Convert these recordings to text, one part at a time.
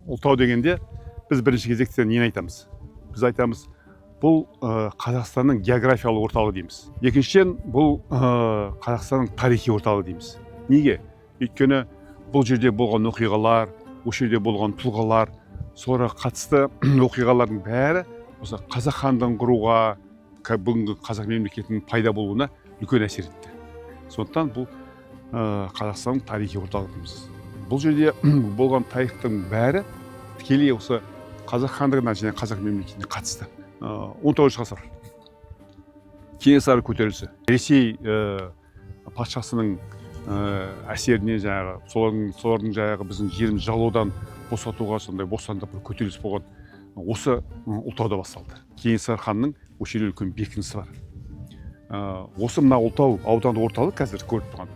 Ұлытау дегенде біз бірінші кезекте нені айтамыз? Біз айтамыз, бұл Қазақстанның географиялық орталығы дейміз. Екіншіден, бұл Қазақстанның тарихи орталығы дейміз. Неге? Өйткені бұл жерде болған оқиғалар, осы жерде болған тұлғалар, sonra қатысты оқиғалардың бәрі осы қазақ хандығын құруға, бүгінгі қазақ мемлекетінің пайда болуына үлкен әсер етті. Сондықтан бұл Қазақстанның тарихи орталығы дейміз. Бұл жерде болған тарихтың бәрі тікелей осы қазақ хандығына және қазақ мемлекетіне қатысты. 19 ғасыр Кенесары көтерілісі. Ресей патшасының әсеріне солардың біздің жерімізді жалаудан босатуға сондай бостандық бір көтеріліс болған. Осы Ұлытауда басталды. Кенесары ханның осы жерде үлкен бекінісі бар. Осы мына Ұлытау аудандық орталық қазір көріп тұрған.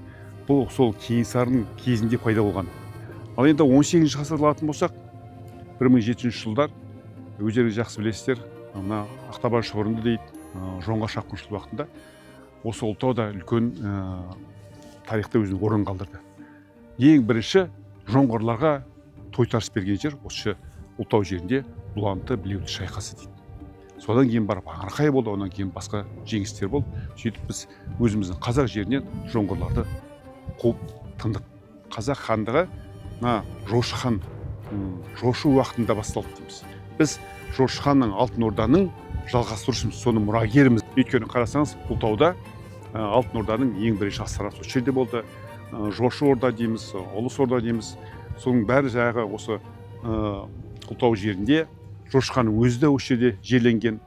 Бұл сол Кенесарының кезінде пайда болған. Ал енді 18 ғасырды алатын болсақ, 1700 жылдар өздеріңіз жақсы білесіздер, мына Ақтабан шорынды дейді, жоңғар шапқыншылық уақытында осы Ұлытауда үлкен тарихта өзінің орнын қалдырды. Ең бірінші жоңғарларға тойтарыс берген жер осы Ұлытау жерінде Бұланты Білеуті шайқасы дейді. Содан кейін барып Аңырқай болды, онан кейін басқа жеңістер болды. Сөйтіп біз өзіміздің қазақ жерінен жоңғарларды қуып тындық. Қазақ хандығы Жошы хан жошы уақытында басталды дейміз. Біз Жошы ханның Алтын Орданың жалғастырушымыз, соның мұрагеріміз. Өйткені қарасаңыз, Ұлытауда Алтын Орданың ең бірінші астанасы осы жерде болды. Жошы орда дейміз, Ұлыс орда дейміз. Соның бәрі жаңағы осы Ұлытау жерінде Жошы ханның өзі де осы жерде жерленген.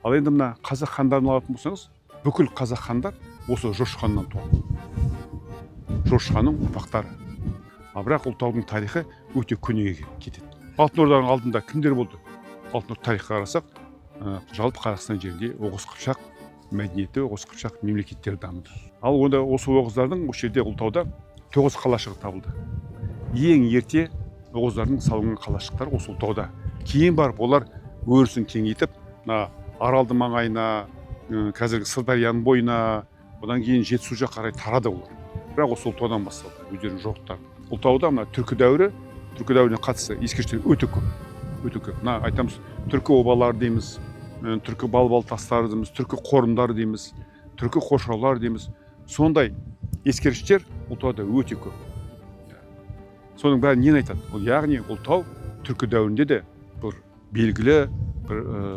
Ал енді мына қазақ хандарын алатын болсаңыз, бүкіл қазақ хандар осы Жошы ханнан туған. Жошы ханның ұрпақтары. Бірақ Ұлытаудың тарихы өте көнеге кетеді. Алтын Орданың алдында кімдер болды? Алтын Орда тарихқа қарасақ, жалпы Қазақстан жерінде Оғыз Қыпшақ мәдениеті, Оғыз Қыпшақ мемлекеттері дамыды. Ал онда осы оғыздардың осы жерде Ұлытауда 9 қалашығы табылды. Ең ерте оғыздардың салынған қалашықтар осы Ұлытауда. Кейін барып олар өрісін кеңейтіп, Аралды маңайына, қазіргі Сырдарияның бойына, одан кейін Жетісу жаққа қарай тарады олар. Бірақ осы Ұлытаудан басталды, өздерінің жоқтары. Ұлытауда түркі дәуіріне қатысты ескерткіштер өте көп. Мына айтамыз, түркі обалары дейміз, түркі балбал тастары дейміз, түркі қорымдары дейміз, түркі қоршаулар дейміз. Сондай ескерткіштер Ұлытауда өте көп. Соның бәрі нені айтады? Яғни Ұлытау түркі дәуірінде де бір белгілі,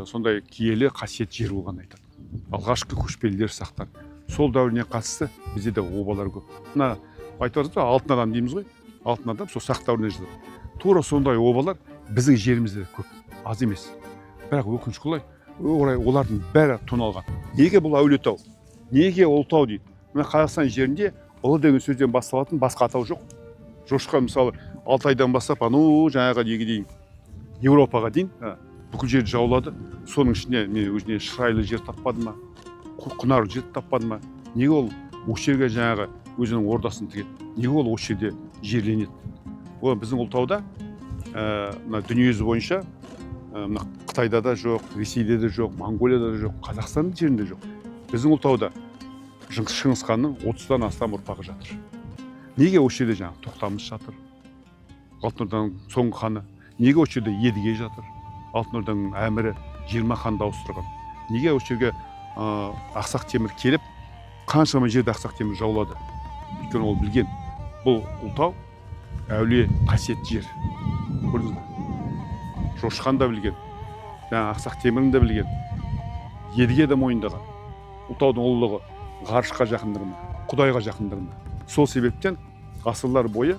сондай киелі қасиет жер болғанын айтады. Алғашқы көшпелілер сақтан. Сол дәуіріне қатысты бізде де обалар көп. Мына айтып жатыр, алтын адам дейміз ғой. Алтын адам сол сақ дәуіріне жатады. Тура сондай обалар біздің жерімізде көп, аз емес. Бірақ өкінішке орай олардың бәрі тоналған. Неге бұл Әулиетау? Неге Ұлытау дейді? Мына Қазақстан жерінде ұлы деген сөзден басталатын басқа атау жоқ. Жошы хан мысалы Алтайдан бастап, жаңағы неге дейін Еуропаға дейін бүкіл жерді жаулады. Соның ішінде өзіне шырайлы жер таппады ма? Құнарлы жер таппады ма? Неге ол осы жерге жаңағы өзінің ордасын тігеді? Неге ол осы жерде жерленеді? Ол біздің Ұлытауда дүниежүзі бойынша Қытайда да жоқ, Ресейде де жоқ, Монғолияда да жоқ, Қазақстанның жерінде жоқ. Біздің Ұлытауда Шыңғыс ханның 30-дан астам ұрпағы жатыр. Неге осы жерде жаңағы Тоқтамыс жатыр? Алтын Орданың соңғы ханы. Неге осы жерде Едіге жатыр? Алтын Орданың әмірі 20 ханды ауыстырған. Неге осы жерге Ақсақ Темір келіп, қаншама жерді Ақсақ Темір жаулады? Өйткені ол білген. Бұл Ұлытау әулие қасиетті жер. Көрдіңіз бе? Жошы хан да білген. Ақсақ Темірін де білген. Едіге де мойындаған. Ұлытаудың ұлылығы ғарышқа жақындығында, Құдайға жақындығында. Сол себептен ғасырлар бойы,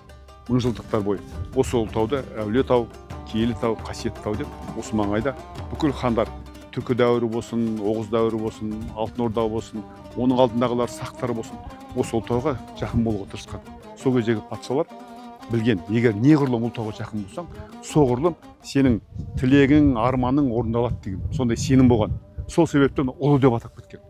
мыңжылдықтар бойы осы Ұлытауды Әулиетау, киелі тау, қасиетті тау деп осы маңайда бүкіл хандар, түркі дәуірі болсын, Оғыз дәуірі болсын, Алтын Орда болсын, оның алдындағылар сақтар болсын, осы Ұлытауға жақын болуға тырысқан. Сол кездегі патшалар білген, егер неғұрлым Ұлытауға жақын болсаң, соғұрлым сенің тілегің, арманың орындалады деген сондай сенім болған. Сол себептен ұлы деп атап кеткен.